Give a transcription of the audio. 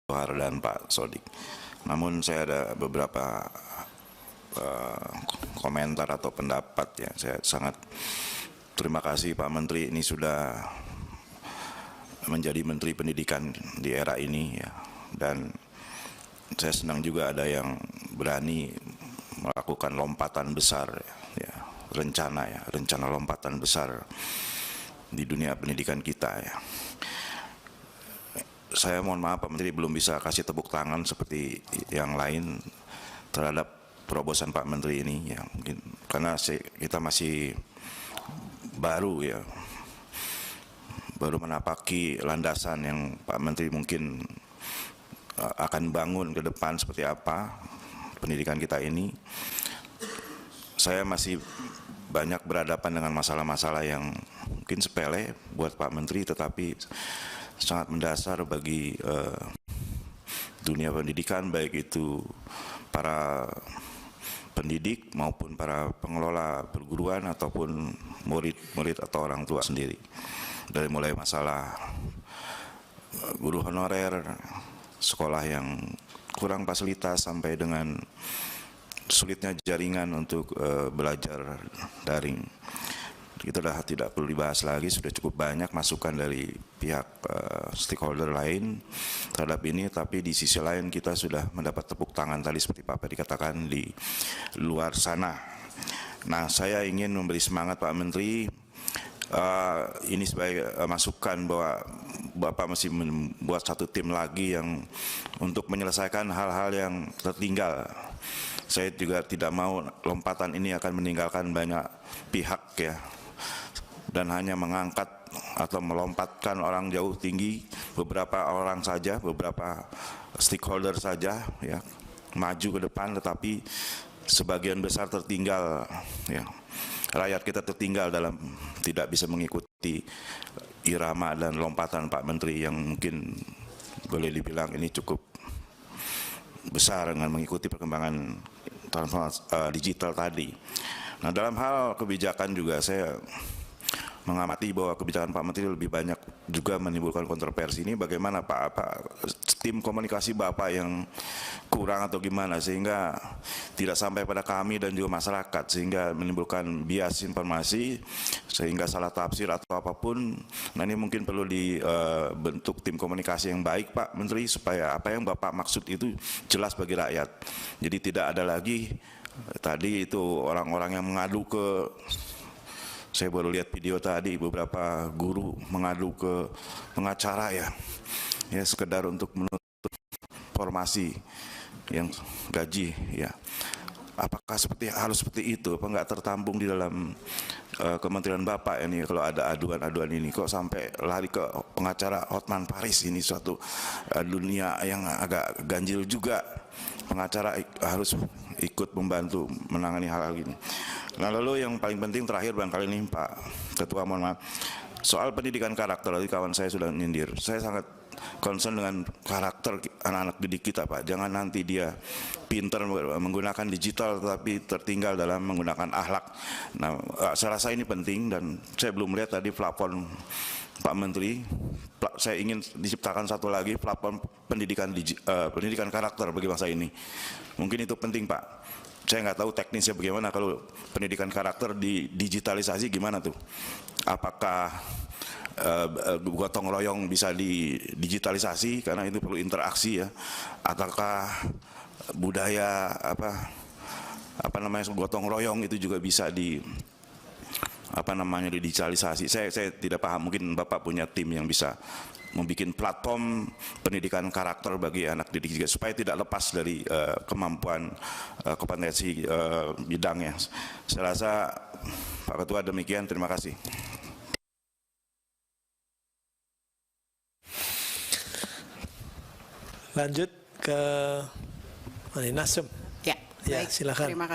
Johar dan Pak Sodik. Namun saya ada beberapa komentar atau pendapat ya. Saya sangat terima kasih Pak Menteri ini sudah menjadi Menteri Pendidikan di era ini ya. Dan saya senang juga ada yang berani melakukan lompatan besar ya, rencana lompatan besar di dunia pendidikan kita ya. Saya mohon maaf Pak Menteri belum bisa kasih tepuk tangan seperti yang lain terhadap terobosan Pak Menteri ini ya, mungkin karena kita masih baru ya, baru menapaki landasan yang Pak Menteri mungkin akan bangun ke depan seperti apa pendidikan kita ini. Saya masih banyak berhadapan dengan masalah-masalah yang mungkin sepele buat Pak Menteri tetapi sangat mendasar bagi dunia pendidikan, baik itu para pendidik maupun para pengelola perguruan ataupun murid-murid atau orang tua sendiri. Dari mulai masalah guru honorer, sekolah yang kurang fasilitas sampai dengan sulitnya jaringan untuk belajar daring. Itu dah tidak perlu dibahas lagi, sudah cukup banyak masukan dari pihak stakeholder lain terhadap ini, tapi di sisi lain kita sudah mendapat tepuk tangan tadi seperti Pak Peri katakan di luar sana. Nah, saya ingin memberi semangat Pak Menteri, ini sebagai masukan bahwa Bapak masih membuat satu tim lagi yang untuk menyelesaikan hal-hal yang tertinggal. Saya juga tidak mau lompatan ini akan meninggalkan banyak pihak ya, dan hanya mengangkat atau melompatkan orang jauh tinggi, beberapa orang saja, beberapa stakeholder saja ya, maju ke depan, tetapi sebagian besar tertinggal ya. Rakyat kita tertinggal dalam tidak bisa mengikuti irama dan lompatan Pak Menteri yang mungkin boleh dibilang ini cukup besar dengan mengikuti perkembangan transformasi digital tadi. Nah, dalam hal kebijakan juga saya mengamati bahwa kebijakan Pak Menteri lebih banyak juga menimbulkan kontroversi. Ini bagaimana Pak tim komunikasi Bapak yang kurang atau gimana sehingga tidak sampai pada kami dan juga masyarakat, sehingga menimbulkan bias informasi sehingga salah tafsir atau apapun. Nah, ini mungkin perlu dibentuk tim komunikasi yang baik Pak Menteri supaya apa yang Bapak maksud itu jelas bagi rakyat. Jadi tidak ada lagi tadi itu orang-orang yang mengadu ke, saya baru lihat video tadi beberapa guru mengadu ke pengacara ya sekedar untuk menuntut formasi yang gaji ya. Apakah harus seperti itu? Apa nggak tertampung di dalam Kementerian Bapak ini kalau ada aduan-aduan ini? Kok sampai lari ke pengacara Hotman Paris? Ini suatu dunia yang agak ganjil juga. Pengacara harus ikut membantu menangani hal-hal ini. Nah, lalu yang paling penting terakhir barangkali ini Pak Ketua, mohon maaf, soal pendidikan karakter, tadi kawan saya sudah nyindir. Saya sangat concern dengan karakter anak-anak didik kita Pak. Jangan nanti dia pintar menggunakan digital tetapi tertinggal dalam menggunakan akhlak. Nah, saya rasa ini penting dan saya belum melihat tadi platform Pak Menteri. Saya ingin diciptakan satu lagi platform pendidikan karakter bagi bangsa ini. Mungkin itu penting Pak. Saya nggak tahu teknisnya bagaimana kalau pendidikan karakter digitalisasi gimana tuh? Apakah gotong royong bisa digitalisasi karena itu perlu interaksi ya? Ataukah budaya apa namanya gotong royong itu juga bisa digitalisasi? Saya tidak paham. Mungkin Bapak punya tim yang bisa membuat platform pendidikan karakter bagi anak didik juga supaya tidak lepas dari kemampuan kompetensi bidangnya. Saya rasa Pak Ketua demikian, terima kasih. Lanjut ke Nasdem. Ya, Ya, baik. silakan. Terima kasih.